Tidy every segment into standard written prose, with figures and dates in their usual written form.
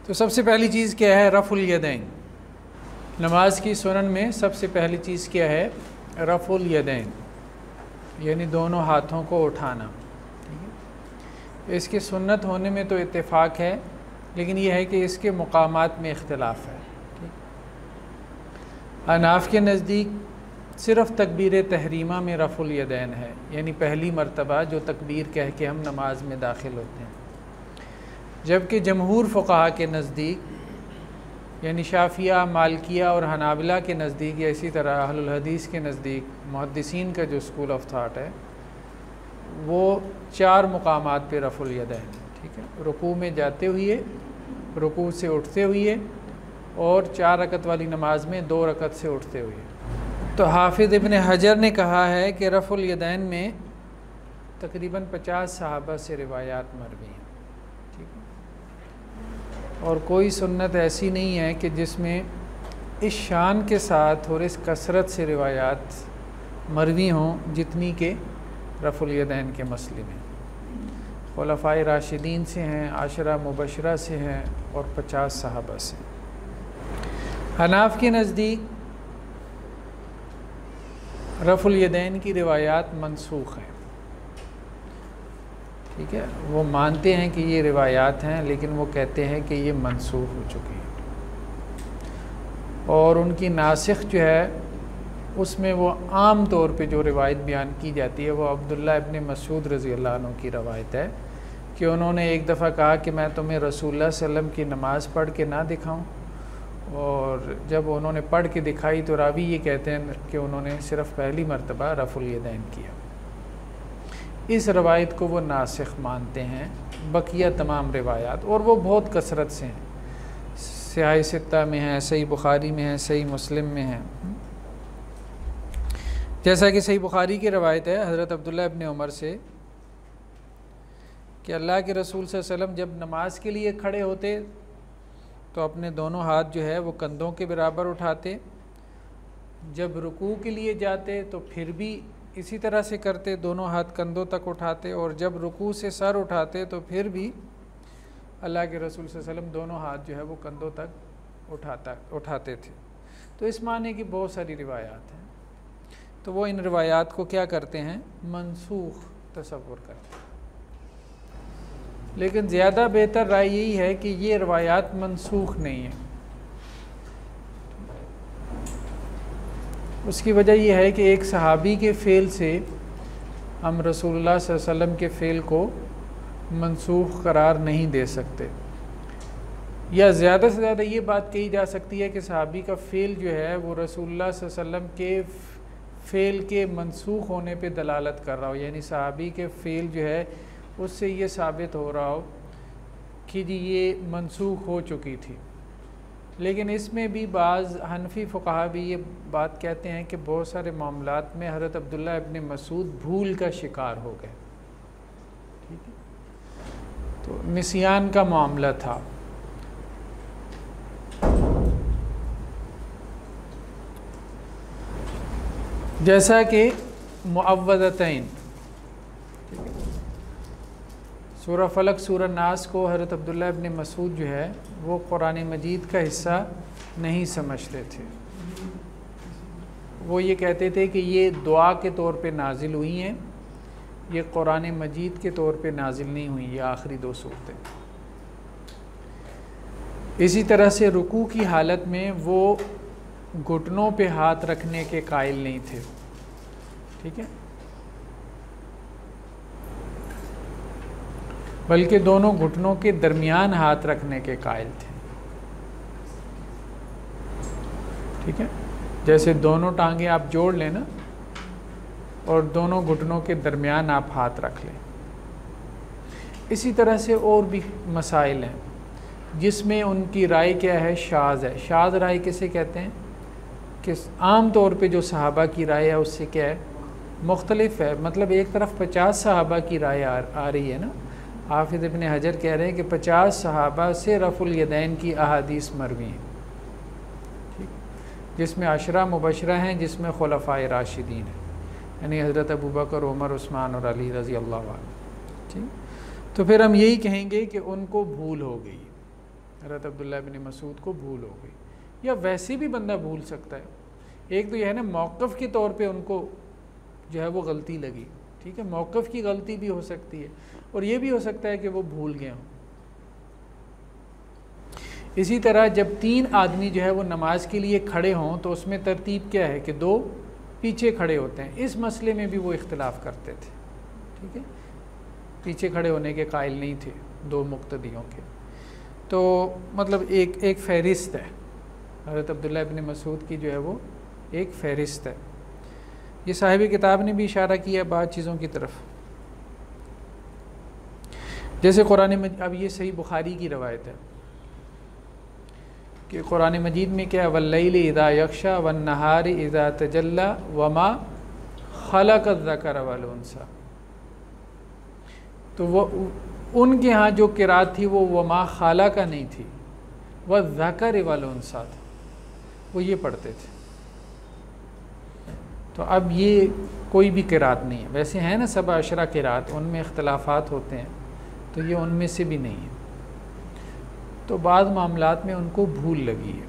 तो सबसे पहली चीज़ क्या है? रफ़ुल यदैन। नमाज की सुनन में सबसे पहली चीज़ क्या है? रफ़ुल यदैन, यानी दोनों हाथों को उठाना। ठीक है, इसकी सुन्नत होने में तो इत्तेफाक है, लेकिन यह है कि इसके मुकामात में इख्तिलाफ है। हनाफ के नज़दीक सिर्फ़ तकबीर तहरीमा में रफ़ुल यदैन है, यानी पहली मरतबा जो तकबीर कह के हम नमाज में दाखिल होते हैं। जबकि जमहूर फ़ुक़हा के नज़दीक, यानी शाफ़िया, मालिकिया और हनाबिला के नज़दीक, या इसी तरह अहलुल हदीस के नज़दीक, मुहद्दिसीन का जो स्कूल ऑफ थाट है वो 4 मुकामात पे रफ़ुल यदैन। ठीक है, रुकू में जाते हुए, रुकू से उठते हुए, और 4 रकत वाली नमाज में 2 रकत से उठते हुए। तो हाफिज़ इब्न हजर ने कहा है कि रफ़ुल यदैन में तकरीबन 50 सहाबा से रिवायात मरवी हैं। ठीक है, और कोई सुन्नत ऐसी नहीं है कि जिसमें इस शान के साथ और इस कसरत से रिवायात मरवी हों जितनी के रफ़ुल यदैन के मसले में। खुलफ़ाए राशिदीन से हैं, आशरा मुबशरा से हैं, और 50 सहाबा से। हनाफ के नज़दीक रफ़ुल यदैन की रिवायात मनसूख हैं। ठीक है, वो मानते हैं कि ये रिवायात हैं, लेकिन वो कहते हैं कि ये मनसूख हो चुकी हैं, और उनकी नासिख जो है उसमें वो आम तौर पे जो रिवायत बयान की जाती है वो अब्दुल्ला इब्न मसूद रज़ी अल्लाह अन्हु की रवायत है कि उन्होंने एक दफ़ा कहा कि मैं तुम्हें रसूलुल्लाह सल्लल्लाहु अलैहि वसल्लम की नमाज़ पढ़ के ना दिखाऊं, और जब उन्होंने पढ़ के दिखाई तो रावी ये कहते हैं कि उन्होंने सिर्फ़ पहली मरतबा रफ़ुल यदैन किया। इस रवायत को वो नासिख मानते हैं, बकिया तमाम रिवायात, और वो बहुत कसरत से हैं, सिहाह सित्ता में हैं, सही बुखारी में हैं, सही मुस्लिम में हैं। जैसा कि सही बुखारी की रवायत है हज़रत अब्दुल्ला इब्न उमर से कि अल्लाह के रसूल सल्लल्लाहु अलैहि वसल्लम जब नमाज के लिए खड़े होते तो अपने दोनों हाथ जो है वो कंधों के बराबर उठाते, जब रुकू के लिए जाते तो फिर भी इसी तरह से करते, दोनों हाथ कंधों तक उठाते, और जब रुकू से सर उठाते तो फिर भी अल्लाह के रसूल सल्लल्लाहु अलैहि वसल्लम दोनों हाथ जो है वो कंधों तक उठाते थे। तो इस माने की बहुत सारी रिवायात हैं, तो वो इन रिवायात को क्या करते हैं? मनसूख तसव्वुर करते हैं। लेकिन ज़्यादा बेहतर राय यही है कि ये रिवायात मनसूख नहीं है। उसकी वजह यह है कि एक सहाबी के फ़ेल से हम रसूलुल्लाह सल्लल्लाहु अलैहि वसल्लम के फ़ेल को मनसूख करार नहीं दे सकते, या ज़्यादा से ज़्यादा ये बात कही जा सकती है कि सहाबी का फ़ेल जो है वो रसूलुल्लाह सल्लल्लाहु अलैहि वसल्लम के फ़ेल के मनसूख होने पे दलालत कर रहा हो, यानी सहाबी के फ़ेल जो है उससे ये साबित हो रहा हो कि जी ये मनसूख हो चुकी थी। लेकिन इसमें भी बाज़ हनफी फ़ुक़हा भी ये बात कहते हैं कि बहुत सारे मामलात में हज़रत अब्दुल्ला इब्न मसूद भूल का शिकार हो गए। ठीक है, तो निसियान का मामला था। जैसा कि मुअव्वज़तैन, सूरह फलक, सूरह नास को हज़रत अब्दुल्ला इब्न मसूद जो है वो कुरान मजीद का हिस्सा नहीं समझते थे। वो ये कहते थे कि ये दुआ के तौर पे नाजिल हुई हैं, ये कुरान मजीद के तौर पे नाजिल नहीं हुई, ये आखिरी 2 सूरतें। इसी तरह से रुकू की हालत में वो घुटनों पे हाथ रखने के कायल नहीं थे। ठीक है, बल्कि दोनों घुटनों के दरमियान हाथ रखने के कायल थे। ठीक है, जैसे दोनों टांगें आप जोड़ लें ना, और दोनों घुटनों के दरमियान आप हाथ रख लें। इसी तरह से और भी मसाइल हैं जिसमें उनकी राय क्या है? शाज़ है। शाज़ राय किसे कहते हैं? कि आम तौर पे जो सहाबा की राय है उससे क्या है? मुख्तलिफ है। मतलब एक तरफ 50 सहाबा की राय आ रही है ना, हाफिज़ इब्न हजर कह रहे हैं कि 50 सहाबा से रफ़ुल यदैन की अहादीस मरवी हैं, ठीक, जिसमें अशरा मुबशरा हैं, जिसमें खुलफ़ाए राशिदीन हैं, यानी हज़रत अबू बकर, उमर, उस्मान और अली रज़ी अल्लाह अन्हुम। ठीक, तो फिर हम यही कहेंगे कि उनको भूल हो गई, हज़रत अब्दुल्लाह इब्न मसूद को भूल हो गई, या वैसे भी बंदा भूल सकता है। एक तो यह है ना मौक़िफ़ के तौर पे उनको जो है वो गलती लगी, ठीक है, मौक़िफ़ की गलती भी हो सकती है, और ये भी हो सकता है कि वो भूल गए हों। इसी तरह जब 3 आदमी जो है वो नमाज के लिए खड़े हों तो उसमें तरतीब क्या है कि 2 पीछे खड़े होते हैं। इस मसले में भी वो इख्तिलाफ़ करते थे, ठीक है, पीछे खड़े होने के कायल नहीं थे 2 मुक्तदियों के। तो मतलब एक फ़हरिस्त है, हज़रत अब्दुल्लाह इब्न मसूद की जो है वो एक फ़हरिस्त है। ये साहिब किताब ने भी इशारा किया बाद चीज़ों की तरफ, जैसे कुरान मजीद, अब ये सही बुखारी की रवायत है कि कुरान मजीद में क्या, वल्लैल इज़ा यग़शा वन्नहार इज़ा तजल्ला वमा खलक़ अज़्ज़कर वल उन्सा। तो वो उनके यहाँ जो किरात थी वो वमा खाला का नहीं थी, वह ज़कर वल उन्सा था, वो ये पढ़ते थे। तो अब ये कोई भी किरात नहीं है, वैसे हैं ना सब अशरा किरात, उनमें इख्तलाफात होते हैं, तो ये उनमें से भी नहीं है। तो बाद मामलात में उनको भूल लगी है।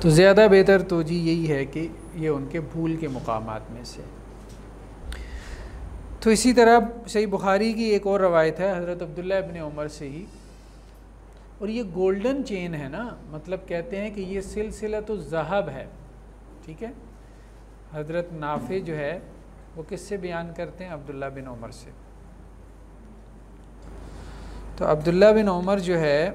तो ज़्यादा बेहतर तोजी यही है कि ये उनके भूल के मुकामात में से। तो इसी तरह सही बुखारी की एक और रवायत है हज़रत अब्दुल्लाह इब्न उमर से ही, और ये गोल्डन चेन है ना, मतलब कहते हैं कि ये सिलसिला तो ज़हब है, ठीक है। हज़रत नाफ़े जो है वो किससे बयान करते हैं, अब्दुल्लाह बिन उमर से। तो अब्दुल्लाह बिन उमर जो है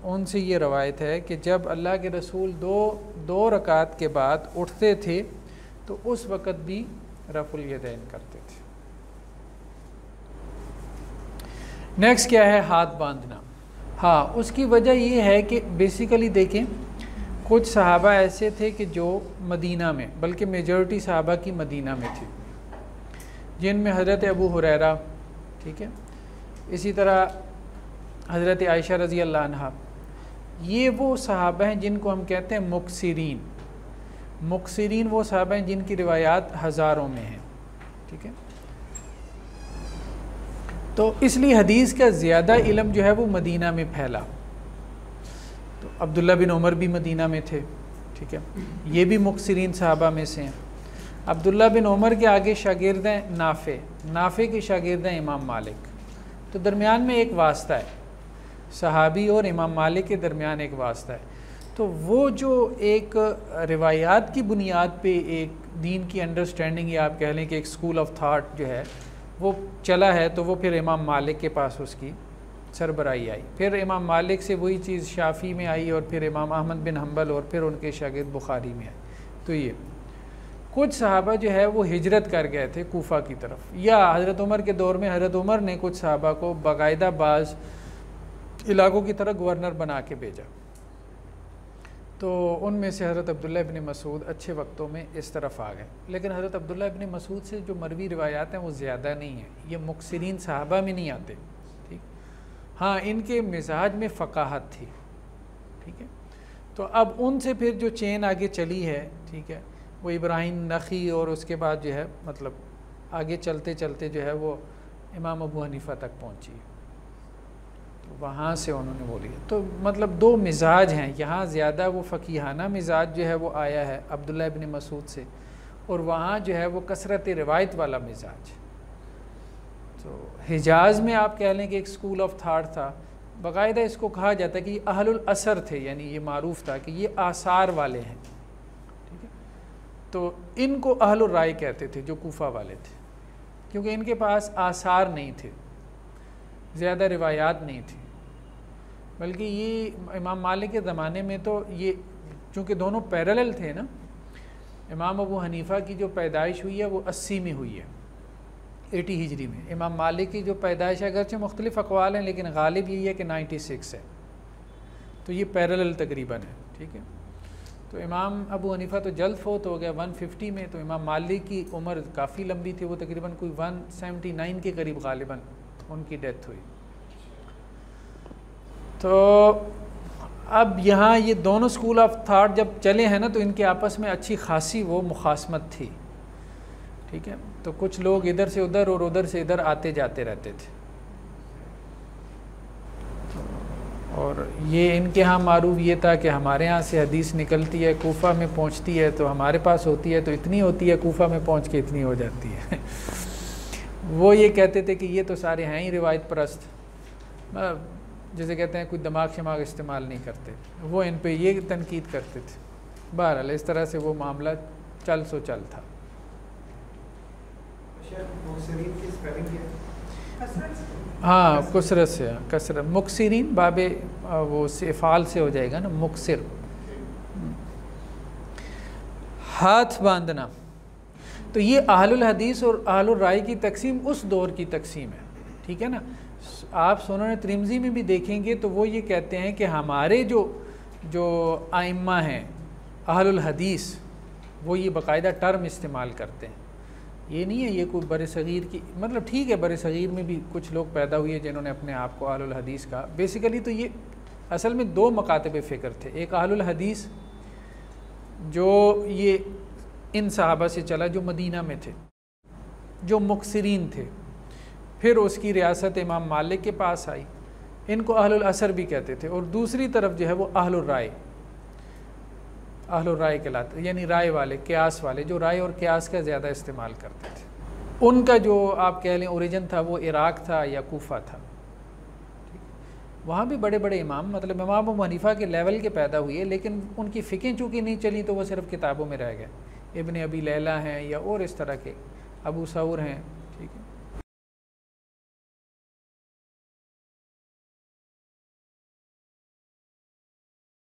उनसे ये रवायत है कि जब अल्लाह के रसूल दो रकात के बाद उठते थे तो उस वक़्त भी रफ़ुल यदैन करते थे। नेक्स्ट क्या है, हाथ बांधना। हाँ, उसकी वजह ये है कि बेसिकली देखें कुछ सहाबा ऐसे थे कि जो मदीना में, बल्कि मेजॉरिटी सहाबा की मदीना में थी, जिनमें हज़रत अबू हुरैरा, ठीक है, इसी तरह हज़रत आयशा रज़ी अल्लाह अन्हा, ये वो सहाबा हैं जिनको हम कहते हैं मुक्सिरीन। मुक्सिरीन वो सहाबा हैं जिनकी रिवायात हज़ारों में हैं, ठीक है। तो इसलिए हदीस का ज़्यादा इल्म जो है वो मदीना में फैला। तो अब्दुल्ला बिन उमर भी मदीना में थे, ठीक है, ये भी मुक्सिरीन सहाबा में से हैं। अब्दुल्ला बिन उमर के आगे शागिर्द हैं नाफ़े, नाफ़े के शागिर्द हैं इमाम मालिक। तो दरमियान में एक वास्ता है, सहाबी और इमाम मालिक के दरमियान एक वास्ता है। तो वो जो एक रिवायात की बुनियाद पे एक दीन की अंडरस्टैंडिंग, या आप कह लें कि एक स्कूल ऑफ थाट जो है वो चला है, तो वो फिर इमाम मालिक के पास उसकी सरबराही आई, फिर इमाम मालिक से वही चीज़ शाफ़ी में आई, और फिर इमाम अहमद बिन हम्बल, और फिर उनके शागिर्द बुखारी में आई। तो ये कुछ सहाबा जो है वो हिजरत कर गए थे कूफ़ा की तरफ, या हज़रत उमर के दौर में हज़रत उमर ने कुछ सहाबा को बाकायदा बाज़ इलाकों की तरह गवर्नर बना के भेजा। तो उनमें से हज़रत अब्दुल्लाह इब्न मसूद अच्छे वक्तों में इस तरफ आ गए। लेकिन हज़रत अब्दुल्लाह इब्न मसूद से जो मरवी रिवायात हैं वो ज़्यादा नहीं है, ये मुक्सिरीन सहाबा में नहीं आते, ठीक। हाँ, इनके मिजाज में फ़काहत थी, ठीक है। तो अब उनसे फिर जो चेन आगे चली है, ठीक है, वो इब्राहिम नखी, और उसके बाद जो है मतलब आगे चलते चलते जो है वो इमाम अबू हनीफ़ा तक पहुँची, तो वहाँ से उन्होंने बोली। तो मतलब 2 मिजाज हैं यहाँ, ज़्यादा वो फ़कीहाना मिजाज जो है वो आया है अब्दुल्ला इब्न मसूद से, और वहाँ जो है वो कसरत रिवायत वाला मिजाज। तो हिजाज़ में आप कह लें कि एक स्कूल ऑफ थाट था, बाकायदा इसको कहा जाता है कि ये अहलुल असर थे, यानी ये मारूफ था कि ये आसार वाले हैं, ठीक है। तो इनको अहलुल राय कहते थे जो कूफा वाले थे, क्योंकि इनके पास आसार नहीं थे, ज़्यादा रिवायात नहीं थी। बल्कि ये इमाम मालिक के ज़माने में तो ये चूँकि दोनों पैरेलल थे ना, इमाम अबू हनीफ़ा की जो पैदाइश हुई है वो 80 में हुई है, 80 हिजरी में। इमाम मालिक की जो पैदाइश है अगरचे मुख्तलिफ अक़वाल हैं, लेकिन गालिब यही है कि 96 है। तो ये पैरेलल तकरीबन है, ठीक है। तो इमाम अबू हनीफ़ा तो जल्द फ़ौत हो गया 150 में, तो इमाम मालिक की उम्र काफ़ी लंबी थी, वो तकरीबन कोई 179 के करीब गालिबन उनकी डेथ हुई। तो अब यहाँ ये दोनों स्कूल ऑफ थाट जब चले हैं ना, तो इनके आपस में अच्छी खासी वो मुखासमत थी, ठीक है। तो कुछ लोग इधर से उधर और उधर से इधर आते जाते रहते थे। और ये इनके यहाँ मारूफ ये था कि हमारे यहाँ से हदीस निकलती है, कूफ़ा में पहुँचती है तो हमारे पास होती है, तो इतनी होती है, कूफ़ा में पहुँच के इतनी हो जाती है। वो ये कहते थे कि ये तो सारे हैं ही रिवायत परस्त, जैसे कहते हैं कोई दिमाग शमाग इस्तेमाल नहीं करते, वो इन पे ये तनकीद करते थे। बहरहाल इस तरह से वो मामला चल सो चल था। हाँ कसरत से, कसरत मुक्सिरीन बाबे वो से फ़ाल से हो जाएगा ना, मुक्सिर। हाथ बांधना, तो ये अहलुल हदीस और अहलुल राय की तकसीम उस दौर की तकसीम है, ठीक है ना। आप सुनन तिरमिज़ी में भी देखेंगे तो वो ये कहते हैं कि हमारे जो आइम्मा हैं अहलुल हदीस, वो ये बाकायदा टर्म इस्तेमाल करते हैं। ये नहीं है ये कोई बरे सग़ीर की, मतलब ठीक है बरे सग़ीर में भी कुछ लोग पैदा हुए जिन्होंने अपने आप को अहलुल हदीस कहा। बेसिकली तो ये असल में दो मकातब फ़िक्र थे, एक अहलुल हदीस जो ये इन सहाबा से चला जो मदीना में थे, जो मुक्सिरीन थे, फिर उसकी रियासत इमाम मालिक के पास आई, इनको अहलुल असर भी कहते थे। और दूसरी तरफ जो है वो अहलुल राय, अहलुल राय कहलाते, यानी राय वाले, क़यास वाले, जो राय और क़यास का ज़्यादा इस्तेमाल करते थे। उनका जो आप कह लें ओरिजिन था वो इराक़ था या कूफ़ा था। वहाँ भी बड़े बड़े इमाम, मतलब इमाम अबू हनीफ़ा के लेवल के पैदा हुए, लेकिन उनकी फ़िक़ें चूँकि नहीं चली तो वो सिर्फ़ किताबों में रह गए। इब्न अबी लैला हैं या और इस तरह के, अबू सऊर हैं,